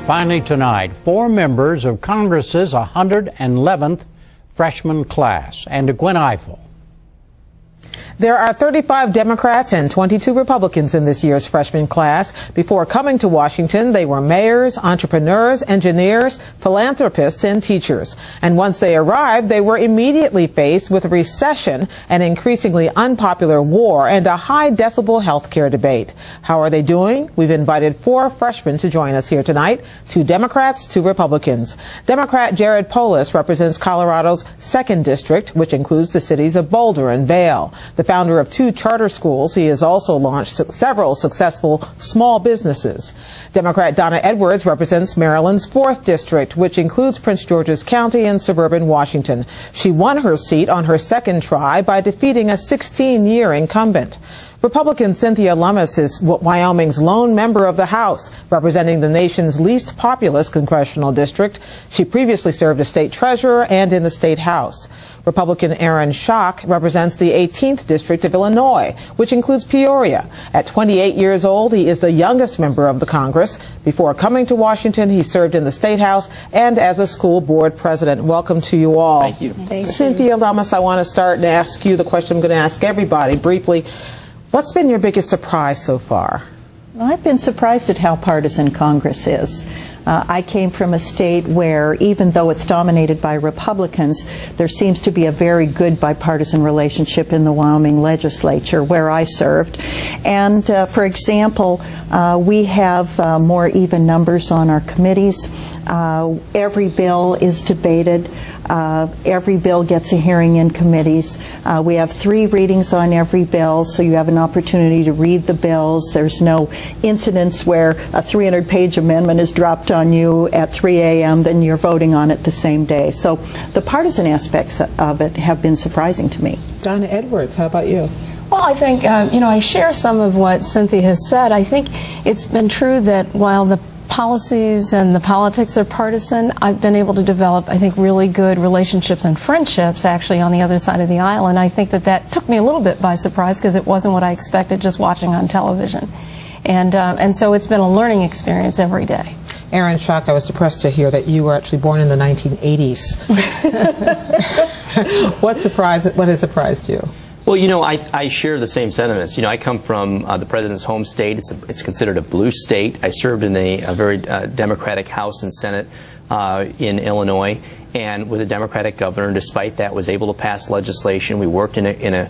Finally tonight, 4 members of Congress's 111th freshman class. And to Gwen Ifill. There are 35 Democrats and 22 Republicans in this year's freshman class. Before coming to Washington, they were mayors, entrepreneurs, engineers, philanthropists, and teachers. And once they arrived, they were immediately faced with a recession, an increasingly unpopular war, and a high-decibel health care debate. How are they doing? We've invited 4 freshmen to join us here tonight, 2 Democrats, 2 Republicans. Democrat Jared Polis represents Colorado's 2nd District, which includes the cities of Boulder and Vail. The founder of 2 charter schools, he has also launched several successful small businesses. Democrat Donna Edwards represents Maryland's 4th District, which includes Prince George's County and suburban Washington. She won her seat on her 2nd try by defeating a 16-year incumbent. Republican Cynthia Lummis is Wyoming's lone member of the House, representing the nation's least populous congressional district. She previously served as state treasurer and in the state House. Republican Aaron Schock represents the 18th District of Illinois, which includes Peoria. At 28 years old, he is the youngest member of the Congress. Before coming to Washington, he served in the state House and as a school board president. Welcome to you all. Thank you. Thank you. Cynthia Lummis, I want to start and ask you the question I'm going to ask everybody briefly. What's been your biggest surprise so far? Well, I've been surprised at how partisan Congress is. I came from a state where, even though it's dominated by Republicans, there seems to be a very good bipartisan relationship in the Wyoming legislature where I served. And, for example, we have more even numbers on our committees. Every bill is debated. Every bill gets a hearing in committees. We have 3 readings on every bill, so you have an opportunity to read the bills. There's no incidents where a 300-page amendment is dropped on you at 3 a.m., then you're voting on it the same day. So the partisan aspects of it have been surprising to me. Donna Edwards, how about you? Well, I think, I share some of what Cynthia has said. I think it's been true that while the policies and the politics are partisan, I've been able to develop, I think, really good relationships and friendships actually on the other side of the aisle, and I think that took me a little bit by surprise because it wasn't what I expected just watching on television. And so it's been a learning experience every day. Aaron Schock, I was depressed to hear that you were actually born in the 1980s. What has surprised you? Well, I share the same sentiments. I come from the president's home state. It's considered a blue state. I served in a very Democratic House and Senate in Illinois, and with a Democratic governor. And despite that, was able to pass legislation. We worked in a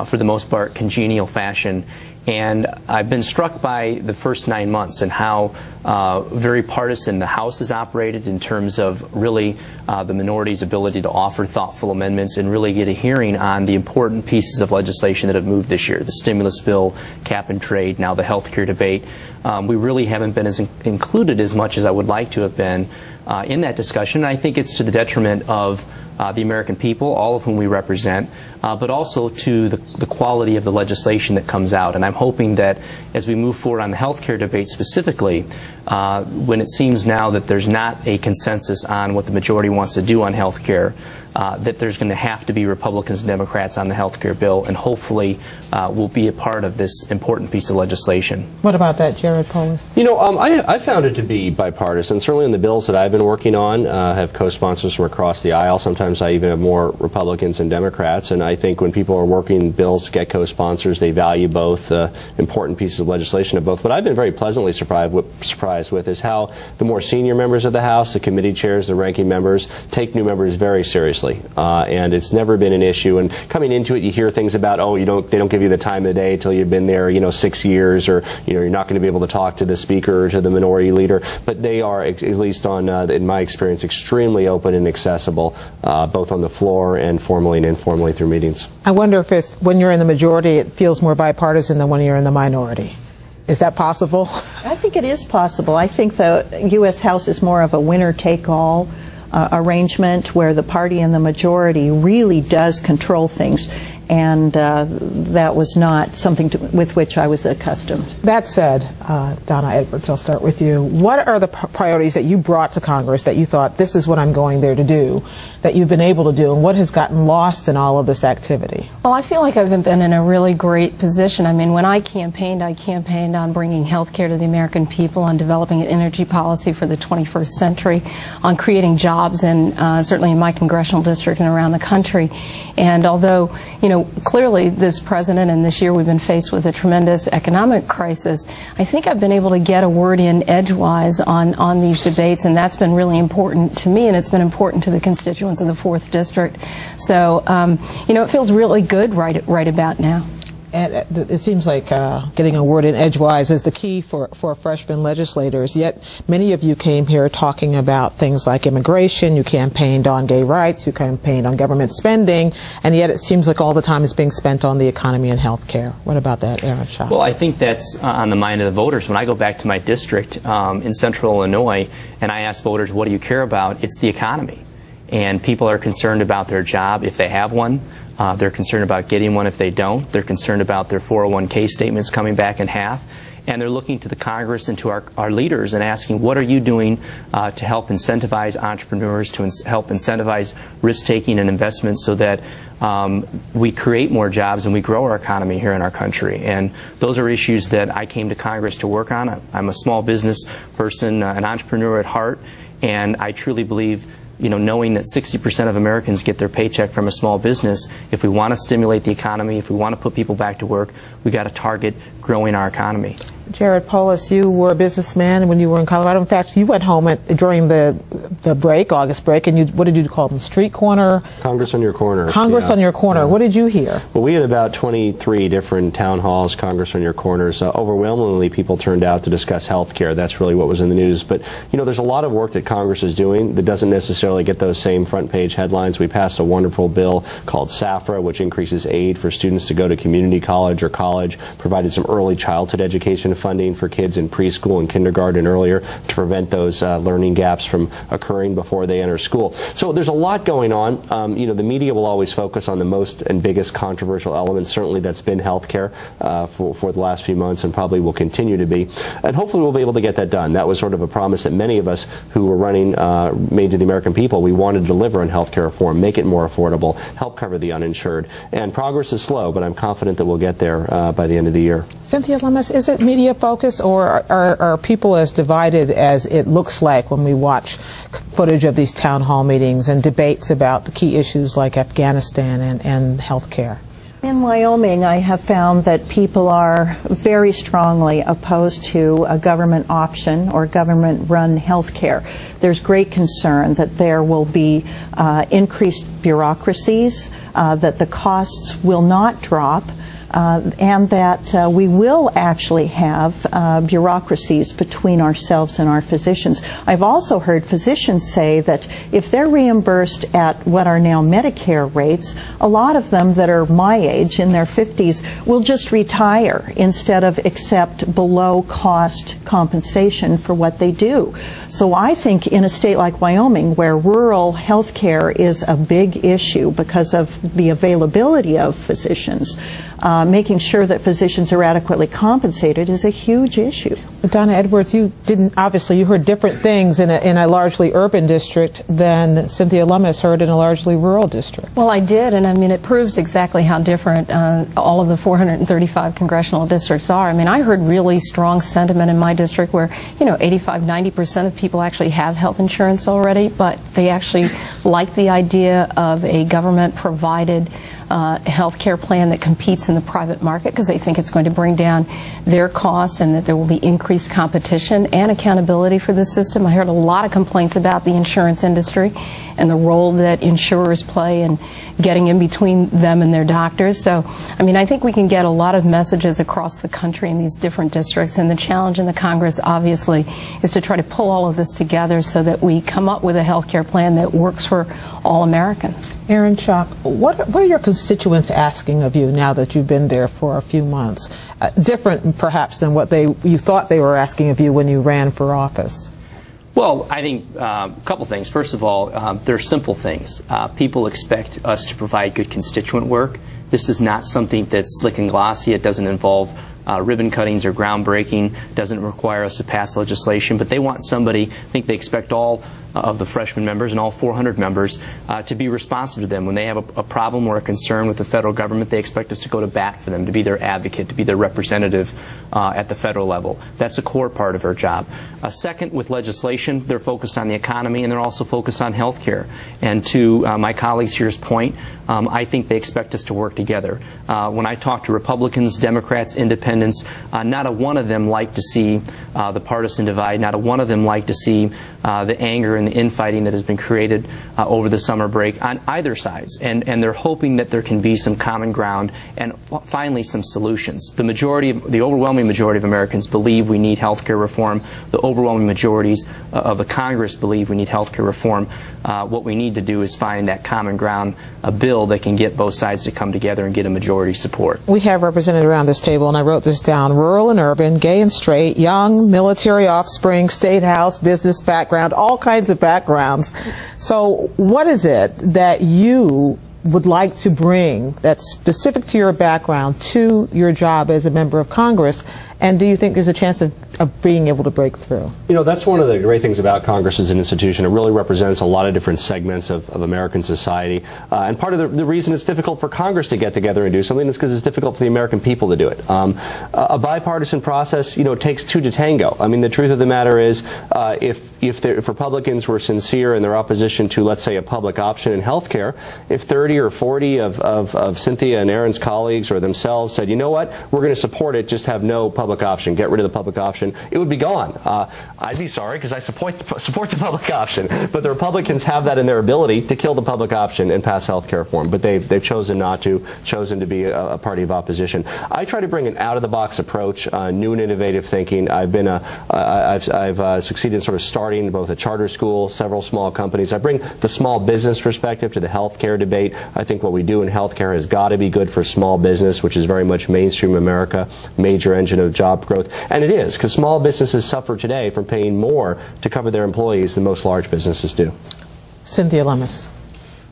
for the most part, congenial fashion. And I've been struck by the first 9 months and how very partisan the House has operated in terms of really the minority's ability to offer thoughtful amendments and really get a hearing on the important pieces of legislation that have moved this year. The stimulus bill, cap and trade, now the health care debate. We really haven't been included as much as I would like to have been in that discussion. And I think it's to the detriment of the American people, all of whom we represent, but also to the quality of the legislation that comes out. And I'm hoping that as we move forward on the health care debate specifically, when it seems now that there's not a consensus on what the majority wants to do on health care, that there's going to have to be Republicans and Democrats on the health care bill, and hopefully will be a part of this important piece of legislation. What about that, Jared Polis? I found it to be bipartisan. Certainly in the bills that I've been working on, have co-sponsors from across the aisle. Sometimes I even have more Republicans and Democrats, and I think when people are working bills to get co-sponsors, they value both important pieces of legislation of both. What I've been very pleasantly surprised with is how the more senior members of the House, the committee chairs, the ranking members, take new members very seriously. And it's never been an issue. And coming into it, you hear things about, they don't give you the time of the day until you've been there, 6 years, or you're not going to be able to talk to the speaker or to the minority leader. But they are, at least in my experience, extremely open and accessible, both on the floor and formally and informally through meetings. I wonder if when you're in the majority, it feels more bipartisan than when you're in the minority. Is that possible? I think it is possible. I think the U.S. House is more of a winner-take-all arrangement where the party in the majority really does control things. and that was not something with which I was accustomed. That said, Donna Edwards, I'll start with you. What are the priorities that you brought to Congress that you thought, this is what I'm going there to do, that you've been able to do, and what has gotten lost in all of this activity? Well, I feel like I've been in a really great position. I mean, when I campaigned on bringing health care to the American people, on developing an energy policy for the 21st century, on creating jobs, and certainly in my congressional district and around the country. And although, you know, clearly this president and this year we've been faced with a tremendous economic crisis, I think I've been able to get a word in edgewise on these debates, and that's been really important to me, and it's been important to the constituents of the 4th District. So, you know, it feels really good right about now. And it seems like getting a word in edgewise is the key for freshman legislators, yet many of you came here talking about things like immigration, you campaigned on gay rights, you campaigned on government spending, and yet it seems like all the time is being spent on the economy and health care. What about that, Aaron Schock? Well, I think that's on the mind of the voters. When I go back to my district in central Illinois and I ask voters, what do you care about? It's the economy. And people are concerned about their job if they have one. They're concerned about getting one if they don't. They're concerned about their 401k statements coming back in half. And they're looking to the Congress and to our leaders and asking, what are you doing to help incentivize entrepreneurs, to help incentivize risk-taking and investment so that we create more jobs and we grow our economy here in our country. And those are issues that I came to Congress to work on. I'm a small business person, an entrepreneur at heart, and I truly believe, you know, knowing that 60% of Americans get their paycheck from a small business, if we want to stimulate the economy, if we want to put people back to work, we got to target growing our economy. Jared Polis, you were a businessman when you were in Colorado. In fact, you went home during the break, August break, and what did you call them? Street corner? Congress on your corner. Congress on your corner. What did you hear? Well, we had about 23 different town halls, Congress on your corners. Overwhelmingly, people turned out to discuss health care. That's really what was in the news. But, you know, there's a lot of work that Congress is doing that doesn't necessarily get those same front-page headlines. We passed a wonderful bill called SAFRA, which increases aid for students to go to community college or college, provided some early childhood education funding for kids in preschool and kindergarten earlier to prevent those learning gaps from occurring before they enter school. So there's a lot going on. You know, the media will always focus on the most and biggest controversial elements. Certainly that's been health care for the last few months and probably will continue to be. And hopefully we'll be able to get that done. That was sort of a promise that many of us who were running made to the American people. We wanted to deliver on health care reform, make it more affordable, help cover the uninsured. And progress is slow, but I'm confident that we'll get there by the end of the year. Cynthia Lummis, is it media focus, or are people as divided as it looks like when we watch footage of these town hall meetings and debates about the key issues like Afghanistan and health care? In Wyoming, I have found that people are very strongly opposed to a government option or government-run health care. There's great concern that there will be increased bureaucracies, that the costs will not drop, and that we will actually have bureaucracies between ourselves and our physicians. I've also heard physicians say that if they're reimbursed at what are now Medicare rates, a lot of them that are my age, in their 50s, will just retire instead of accept below-cost compensation for what they do. So I think in a state like Wyoming, where rural health care is a big issue because of the availability of physicians, making sure that physicians are adequately compensated is a huge issue. Donna Edwards, you heard different things in a largely urban district than Cynthia Lummis heard in a largely rural district. Well, I did, and I mean, it proves exactly how different all of the 435 congressional districts are. I mean, I heard really strong sentiment in my district where, you know, 85–90% of people actually have health insurance already, but they actually like the idea of a government-provided health care plan that competes in the private market because they think it's going to bring down their costs and that there will be increased competition and accountability for the system. I heard a lot of complaints about the insurance industry and the role that insurers play in getting in between them and their doctors. So, I mean, I think we can get a lot of messages across the country in these different districts, and the challenge in the Congress, obviously, is to try to pull all of this together so that we come up with a health care plan that works for all Americans. Aaron Schock, what are your constituents asking of you now that you've been there for a few months? Different, perhaps, than what you thought they were asking of you when you ran for office. Well, I think a couple things. First of all, they're simple things. People expect us to provide good constituent work. This is not something that's slick and glossy. It doesn't involve ribbon cuttings or groundbreaking, doesn't require us to pass legislation, but they want somebody, I think they expect all of the freshman members and all 400 members to be responsive to them. When they have a problem or a concern with the federal government, they expect us to go to bat for them, to be their advocate, to be their representative at the federal level. That's a core part of our job. Second, with legislation, they're focused on the economy and they're also focused on health care. And to my colleagues here's point, I think they expect us to work together. When I talk to Republicans, Democrats, Independents, not a one of them like to see the partisan divide, not a one of them like to see the anger and the infighting that has been created over the summer break on either sides. And they're hoping that there can be some common ground and finally some solutions. The overwhelming majority of Americans believe we need health care reform. The overwhelming majorities of the Congress believe we need health care reform. What we need to do is find that common ground, a bill that can get both sides to come together and get a majority support. We have represented around this table, and I wrote this down: rural and urban, gay and straight, young, military offspring, state house, business background, all kinds of backgrounds. So what is it that you would like to bring that's specific to your background to your job as a member of Congress, and do you think there's a chance of being able to break through? You know, that's one of the great things about Congress as an institution. It really represents a lot of different segments of American society, and part of the reason it's difficult for Congress to get together and do something is because it's difficult for the American people to do it. A bipartisan process, you know, takes two to tango. I mean, the truth of the matter is, if Republicans were sincere in their opposition to, let's say, a public option in health care, if 30 or 40 of Cynthia and Aaron's colleagues or themselves said, you know what, we're going to support it, just have no public option, get rid of the public option, it would be gone. I'd be sorry because I support the public option, but the Republicans have that in their ability to kill the public option and pass health care reform, but they've chosen not to, chosen to be a party of opposition. I try to bring an out-of-the-box approach, new and innovative thinking. I've succeeded in sort of starting both a charter school, several small companies. I bring the small business perspective to the health care debate. I think what we do in health care has got to be good for small business, which is very much mainstream America, major engine of job growth. And it is, because small businesses suffer today from paying more to cover their employees than most large businesses do. Cynthia Lummis.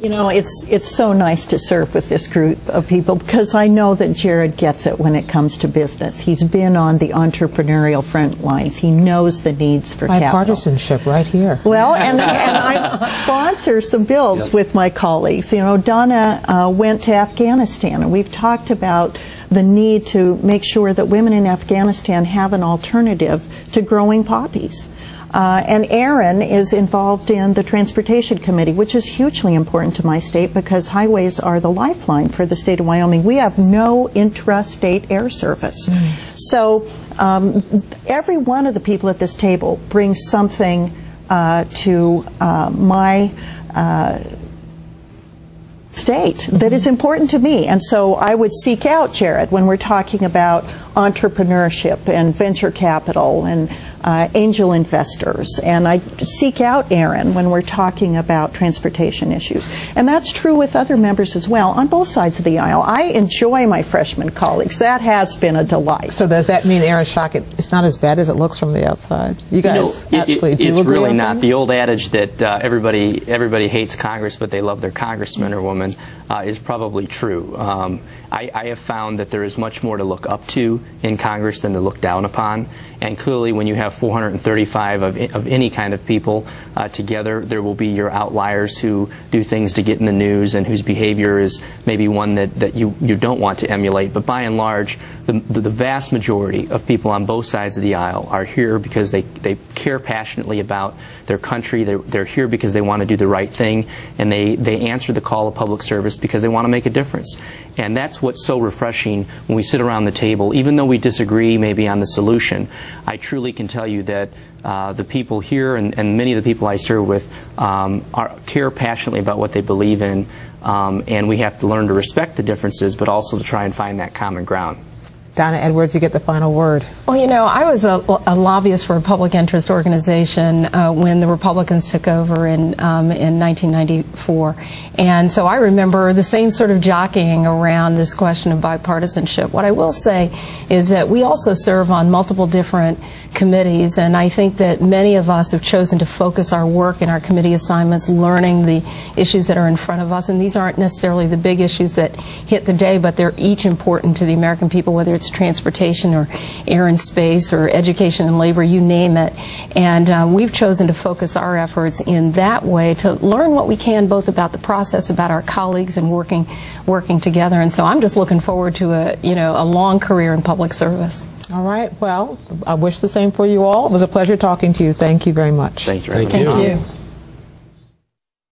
You know, it's so nice to serve with this group of people because I know that Jared gets it when it comes to business. He's been on the entrepreneurial front lines. He knows the needs for capital. Bipartisanship right here. Well, and I sponsor some bills with my colleagues. You know, Donna went to Afghanistan, and we've talked about the need to make sure that women in Afghanistan have an alternative to growing poppies. And Aaron is involved in the Transportation Committee, which is hugely important to my state because highways are the lifeline for the state of Wyoming. We have no intra-state air service. So every one of the people at this table brings something to my state that is important to me. And so I would seek out Jared when we're talking about entrepreneurship and venture capital and angel investors, and I seek out Aaron when we're talking about transportation issues. And that's true with other members as well on both sides of the aisle. I enjoy my freshman colleagues. That has been a delight. So does that mean, Aaron Schock, it's not as bad as it looks from the outside? You guys actually do agree? It's really on not. things? The old adage that everybody hates Congress but they love their congressman or woman is probably true. I have found that there is much more to look up to in Congress than to look down upon. And clearly when you have 435 of any kind of people together, there will be your outliers who do things to get in the news and whose behavior is maybe one that you don't want to emulate. But by and large, the vast majority of people on both sides of the aisle are here because they care passionately about their country. They're here because they want to do the right thing, and they answer the call of public service because they want to make a difference. And that's what's so refreshing when we sit around the table, even though we disagree maybe on the solution. I truly can tell you that the people here and many of the people I serve with care passionately about what they believe in, and we have to learn to respect the differences, but also to try and find that common ground. Donna Edwards, you get the final word. Well, you know, I was a lobbyist for a public interest organization when the Republicans took over in 1994. And so I remember the same sort of jockeying around this question of bipartisanship. What I will say is that we also serve on multiple different committees, and I think that many of us have chosen to focus our work and our committee assignments learning the issues that are in front of us. And these aren't necessarily the big issues that hit the day, but they're each important to the American people, whether it's transportation or air and space or education and labor, you name it. And we've chosen to focus our efforts in that way to learn what we can both about the process, about our colleagues, and working together. And so I'm just looking forward to a long career in public service. All right. Well, I wish the same for you all. It was a pleasure talking to you. Thank you very much. Thanks very much. Thank you.